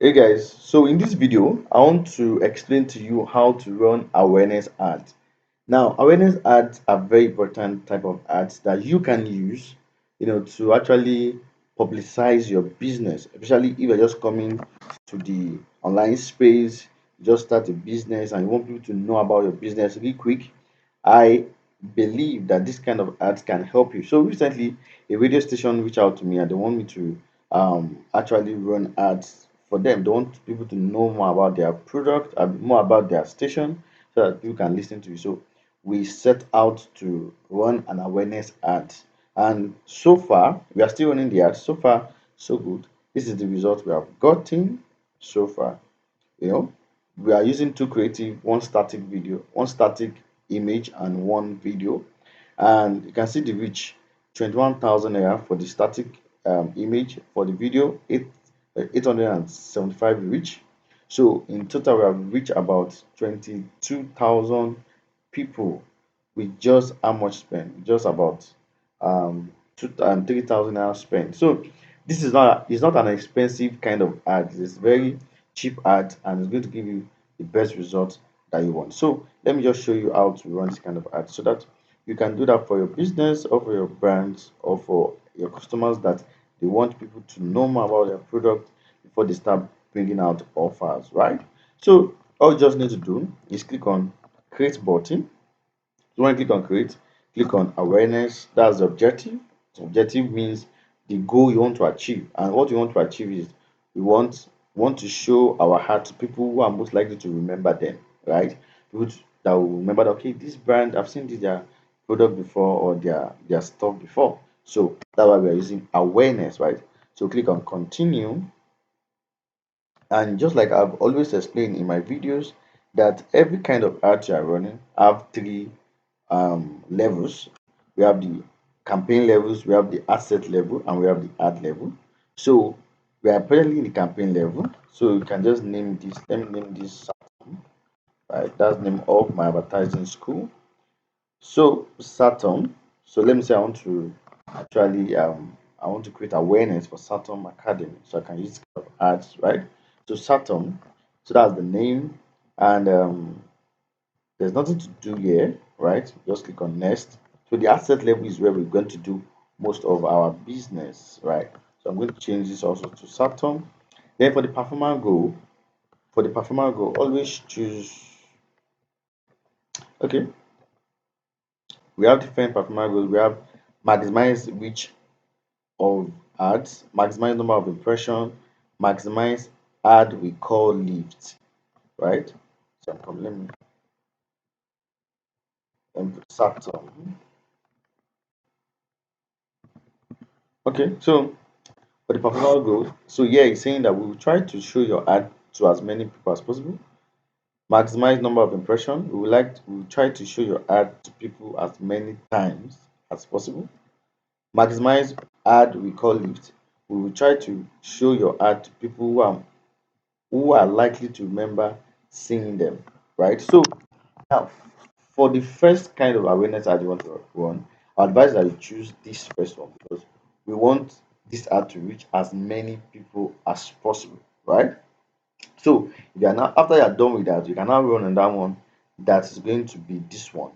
Hey guys, so in this video, I want to explain to you how to run awareness ads. Now, awareness ads are very important type of ads that you can use, to actually publicize your business, especially if you're just coming to the online space, just start a business and you want people to know about your business really quick. I believe that this kind of ads can help you. So recently, a radio station reached out to me and they want me to actually run ads for them. They want people to know more about their product and more about their station so that people can listen to you. So we set out to run an awareness ad. And so far, we are still running the ad. So far, so good. This is the result we have gotten so far. You know, we are using two creative, one static video, one static image, and one video. And you can see the reach 21,000 naira for the static image, for the video, 875 reach. So in total, we have reached about 22,000 people with just how much spent? Just about 3,000 naira spent. So this is not it's not an expensive kind of ad. It's very cheap ad and it's going to give you the best result that you want. So let me just show you how to run this kind of ad so that you can do that for your business or for your brands or for your customers that they want people to know more about their product before they start bringing out offers, right? So all you just need to do is click on create button. So when you click on create, click on awareness. That's the objective. The objective means the goal you want to achieve. And what you want to achieve is we want to show our heart to people who are most likely to remember them, right? People that will remember that okay, this brand, I've seen this their product before or their stuff before. So that's why we are using awareness, right? So click on continue. And just like I've always explained in my videos, that every kind of ad you are running have three levels. We have the campaign levels, we have the asset level, and we have the ad level. So we are presently in the campaign level. So you can just name this. Let me name this. Right, that's the name of my advertising school. So Saturn. So let me say I want to actually I want to create awareness for Saturn Academy. So I can use kind of ads, right? So Saturn. So that's the name, and there's nothing to do here, right? Just click on next. So the asset level is where we're going to do most of our business, right? So I'm going to change this also to Saturn. Then for the performer goal, always choose. Okay, we have different performer goals. We have maximize reach of ads, maximize number of impression, maximize ad we call lift, right? So let me put Saturn. Okay, so for the performance goal, so yeah, it's saying that we will try to show your ad to as many people as possible. Maximize number of impression. We will try to show your ad to people as many times as possible. Maximize ad we call lift. We will try to show your ad to people who are likely to remember seeing them. Right. So now for the first kind of awareness ad you want to run, I advise that you choose this first one because we want this ad to reach as many people as possible, right? So if you are now after you are done with that, you can now run on that one that is going to be this one.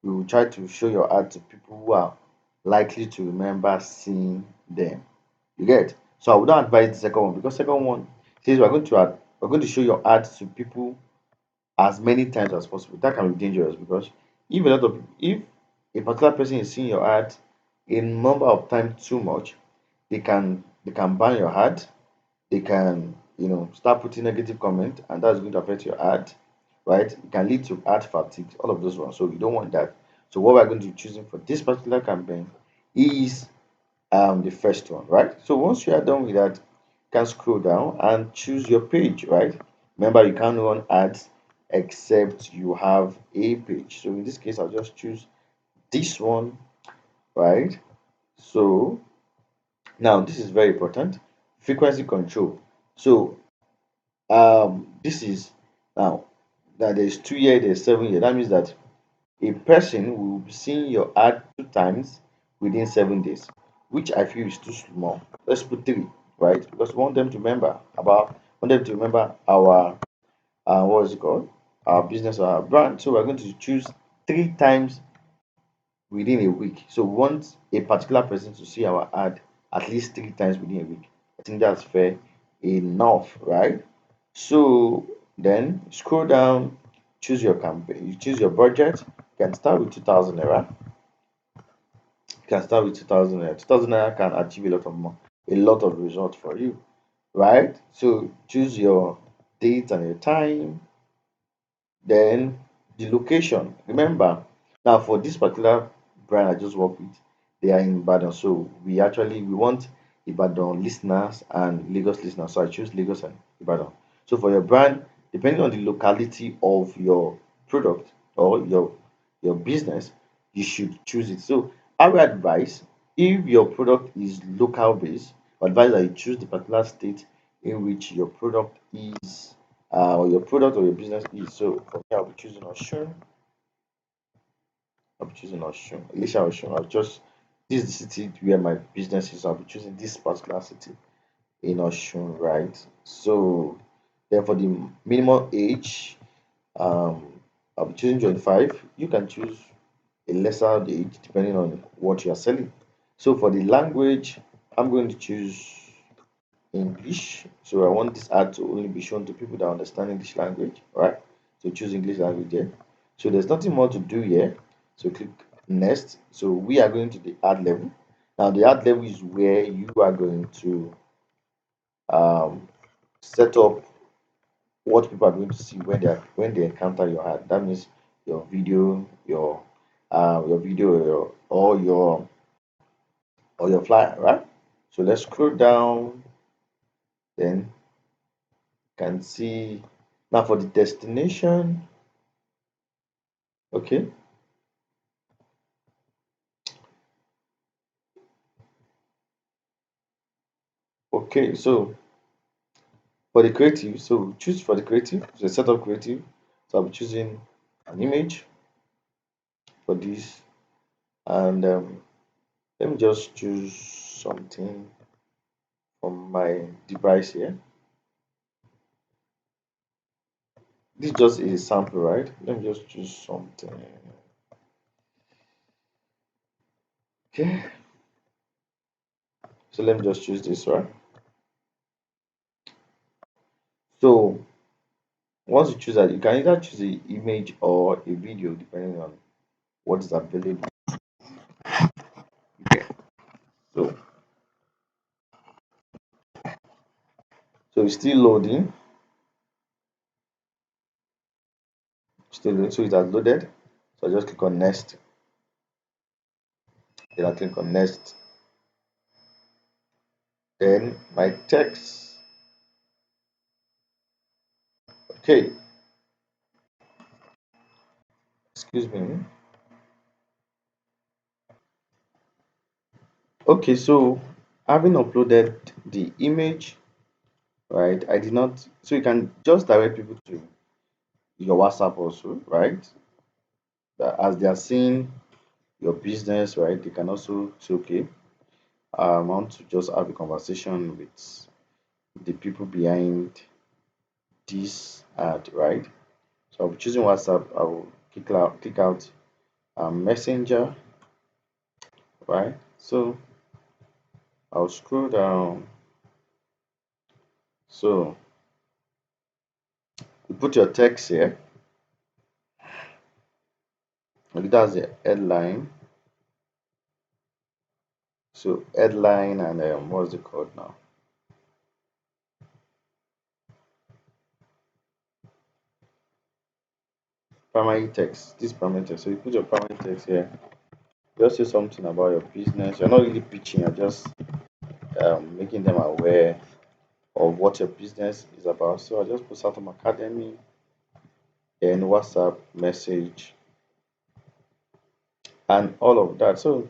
We will try to show your ad to people who are likely to remember seeing them. You get? So I would not advise the second one because second one says we're going to show your ad to people as many times as possible. That can be dangerous because if a particular person is seeing your ad a number of times too much, they can ban your ad, they can start putting negative comment and that's going to affect your ad, right? It can lead to ad fatigue, all of those ones. So you don't want that. So what we're going to be choosing for this particular campaign is the first one, right? So once you are done with that, you can scroll down and choose your page, right? Remember, you can't run ads except you have a page. So in this case, I'll just choose this one, right? So now this is very important. Frequency control. So this is now that there's 2 year, there's 7 year. That means that a person will be seeing your ad two times within 7 days, which I feel is too small. Let's put three, right? Because we want them to remember about want them to remember our what is it called? Our business or our brand. So we're going to choose 3 times within a week. So we want a particular person to see our ad at least 3 times within a week. I think that's fair enough, right? So then scroll down, choose your campaign, you choose your budget. You can start with 2000 naira. You can start with 2000 naira. 2000 naira can achieve a lot of more, a lot of results for you, right? So choose your date and your time, then the location. Remember, now for this particular brand I just work with, they are in Ibadan. So we want Ibadan listeners and Lagos listeners. So I choose Lagos and Ibadan. So for your brand, depending on the locality of your product or your business, you should choose it. So I would advise, if your product is local based, I advise that you choose the particular state in which your product is or your product or your business is. So for me, I'll be choosing Oshun. I'll be choosing Oshun. Elisha Oshun. I'll just this is the city where my business is. I'll be choosing this particular city in Oshun, right? So then for the minimum age, I'll be choosing 25. You can choose a lesser age depending on what you are selling. So for the language, I'm going to choose English. So I want this ad to only be shown to people that understand English language, right? So choose English language there. So there's nothing more to do here. So click next. So we are going to the ad level. Now the ad level is where you are going to um, set up what people are going to see when they encounter your ad. That means your video, your video, or your flyer, right? So let's scroll down. Then can see now for the destination. Okay, okay. So for the creative, so choose for the creative. So set up creative. So I'll be choosing an image for this, and let me just choose something from my device here. This just is a sample, right? Let me just choose something. Okay, so let me just choose this, right? So once you choose that, you can either choose the image or a video depending on what is available. Okay, so it's still loading. Still, so it has loaded. So I just click on next. Then I click on next. Then my text. Okay, excuse me. Okay, so having uploaded the image, right? I did not. So you can just direct people to your WhatsApp also, right? That as they are seeing your business, right? They can also say, okay, I want to just have a conversation with the people behind this ad, right? So I'll be choosing WhatsApp. I will click out Messenger, right? So I'll scroll down. So you put your text here. Like that's the headline. So headline and what's it called now? Primary text. This primary text. So you put your primary text here. Just say something about your business. You're not really pitching. You're just making them aware of what your business is about. So I just put Satom Academy, then WhatsApp message, and all of that. So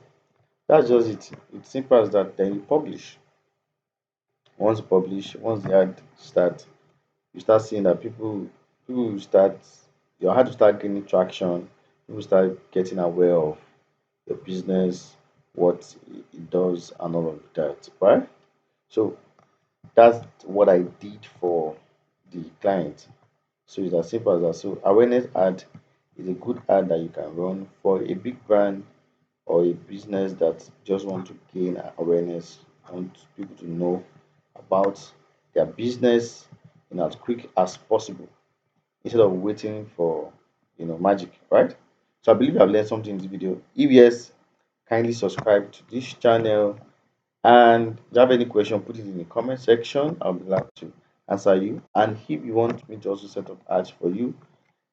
that's just it. It's simple as that. Then you publish. Once you publish, once the ad start, you start seeing that people will start your ad will start gaining traction. People start getting aware of your business, what it does, and all of that. Right? So that's what I did for the client. So it's as simple as that. So awareness ad is a good ad that you can run for a big brand or a business that just want to gain awareness, want people to know about their business in as quick as possible instead of waiting for magic, right? So I believe I've learned something in this video. If yes, kindly subscribe to this channel, and if you have any question, put it in the comment section. I'll be glad to answer you. And if you want me to also set up ads for you,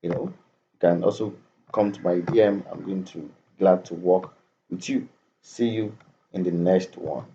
you can also come to my DM. I'm going to glad to work with you. See you in the next one.